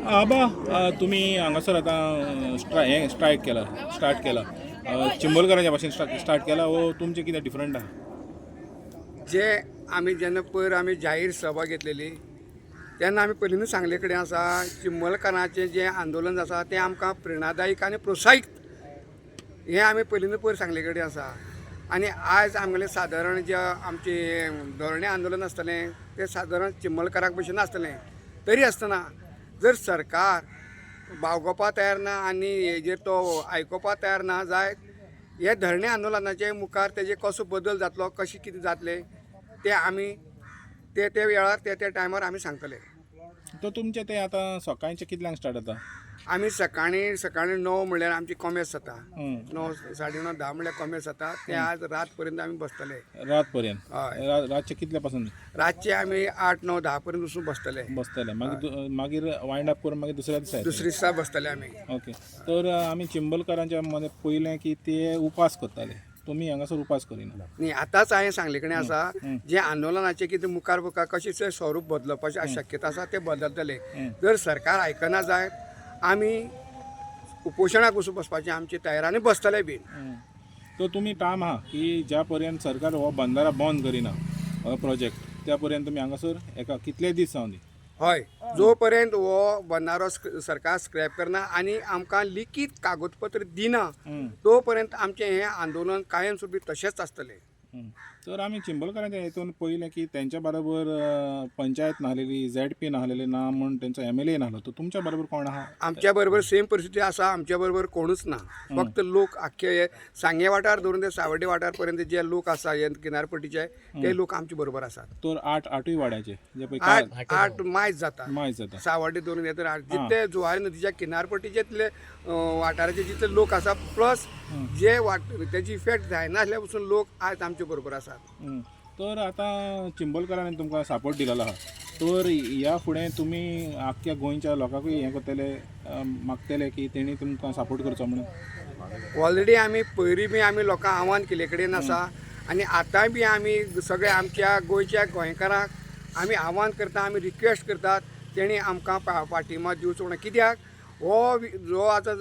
आबा तुम्ही हांगासर आतां स्ट्रायक केला स्टार्ट केला चिंबोलकारांच्या भाशेन स्टार्ट केला वो तुमचें कितें डिफरंट आहा? जे आमी जेन्ना पयर आमी जाहीर सभा घेतलेली तेन्ना आमी पयलींनूच सांगले कडेन आसा चिंबोलकारांचें जें आंदोलन आसा तें आमकां प्रेरणादायक आनी प्रोत्साहीत हें आमी पयलींनूच पयर सांगले कडेन आसा. आनी आयज आमगेलें सादारण जें आमचें धोरणे आंदोलन आसतलें तें सादारण चिंबोलकाराक भशेन आसतलें. तरी आसतना जर सरकार बावगोवपा तयार ना आनी हेजेर तो आयकोवपा तयार ना जायत हे धरणे आंदोलनाचे मुखार तेजे कसो बदल जातलो कशें कितें जातलें तें आमी ते वेळार ते टायमार आमी सांगतले. तो तुमचें तें आतां सकाळचें कितल्यांक स्टार्ट जाता? आमी सकाळी 9 म्हणल्यार आमची कॉमेर्स जाता. हं. 9 9:30 10 म्हणल्यार कॉमेर्स जाता ते आज रात पर्यंत आमी बसतले. रात पर्यंत? हय. रातचे कितल्या पासून रातचे आमी 8 9 10 पर्यंत वचून बसतले. बसतले मागीर वायंड अप करून मागीर दुसऱ्या दिसा येतले? दुसरे दिसा बसतले आमी. ओके. तर आमी चिंबोलकारांच्या मने पयलें की ते उपास करताले, तुमी हांगासर उपास करिना? न्ही आतांच हांवें सांगले कडेन आसा जे आंदोलनाचे कितें मुखार कशें तें स्वरूप बदलपाची शक्यता आसा ते बदलतले. जर सरकार आयकना जायत आमी उपोशणाक वचून बसपाचें आमचे तयारानी बसतले बीन. तो तुमी टायम आहा की ज्या पर्यंत सरकार हो बंदारा बंद करिना हो प्रोजेक्ट त्या पर्यंत तुमी हांगासर एका कितले दीस जावन दी? हय, जो पर्यंत हो बंदारो सरकार स्क्रॅप करना आनी आमकां लिखीत कागदपत्र दिना तो पर्यंत आमचें हें आंदोलन कायमस्वरूपी तशेंच आसतलें. तर आमी चिंबोलकारांच्या हेतून पयलें की तेंच्या बरोबर पंचायत नाहलेली ZP नाहलेली ना म्हण तेंचो MLA नाहलो, तो तुमच्या बरोबर कोण आहा? आमच्या बरोबर सेम परिस्थिती आसा. आमच्या बरोबर कोणूच ना. फक्त लोक आख्खे हे सांगे वाठार धरून ते सावड्डे वाठार पर्यंत जे लोक आसा हे किनारपट्टीचे ते लोक आमचे बरोबर आसात. तर आठूय वाड्याचे जे पळय 8 मायज जाता. मायज जाता. सावड्डे धरून हे तर जितले जुवारी नदीच्या किनारपट्टीचे वाठाराचे जितले लोक आसा प्लस जे तेजी इफेक्ट जायनासल्या पसून लोक आयज आमचे बरोबर आसात. तर आतां चिंबोलकारांनी तुमकां सपोर्ट दिलेलो आहा, तर ह्या फुडें तुमी आख्ख्या गोंयच्या लोकांकूय हें करतले मागतले की तेणी तुमकां सपोर्ट करचो म्हणून? ऑलरेडी आमी पयलीं बी आमी लोकांक आव्हान केले कडेन आसा आनी आतांय बी आमी सगळ्या आमच्या गोंयच्या गोंयकारांक आमी आव्हान करता आमी रिक्वेस्ट करतात तेणी आमकां पाठिंबा दिवचो म्हणून. कित्याक हो जो आतां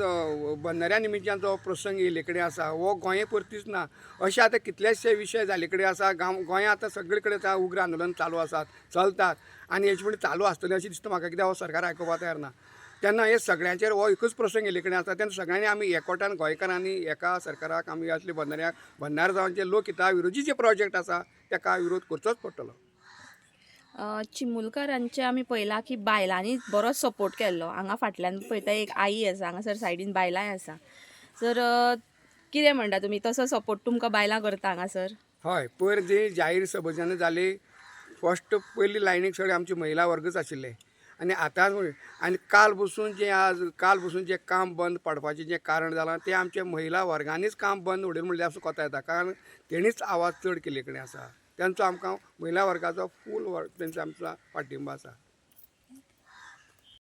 बंदाऱ्या निमित्यान जो प्रसंग येयले कडेन आसा हो गोंया पुरतीच ना, अशे आतां कितलेशे विशय जाले कडेन आसा. गोंया आतां सगळे कडेन आतां उग्र आंदोलन चालू आसात चलतात आनी हेचे फुडें चालू आसतलें अशें दिसता म्हाका. कित्याक हो सरकार आयकोपा तयार ना. तेन्ना हे सगळ्यांचेर हो एकूच प्रसंग येयले कडेन आसा तेन्ना सगळ्यांनी आमी एकवटान गोंयकारांनी एका सरकाराक आमी असले बंदाऱ्या जावनचे लोकहिता विरोधी जे प्रोजेक्ट आसा ताका विरोध करचोच पडटलो. चिंबोलकारांचे आमी पळयलां की बायलांनी बरो सपोर्ट केल्लो. हांगा फाटल्यान पळयता एक आई आसा, हांगासर सायडीन बायलांय आसा. तर कितें म्हणटा तुमी, तसो सपोर्ट तुमकां बायलां करता हांगासर? हय, पयर जी जाहीर सभा जेन्ना जाली फस्ट पयली लायनीक सगळे आमचे महिला वर्गच आशिल्ले आनी आतां आनी काल बसून जें काम बंद पडपाचें जें कारण जालां तें आमच्या महिला वर्गांनीच काम बंद उडयलें म्हणल्यार असो कोता येता. कारण तेणीच आवाज चड केले कडेन आसा. तेंचो आमकां महिला वर्गाचो फूल तेंचो आमचो पाठिंबा आसा.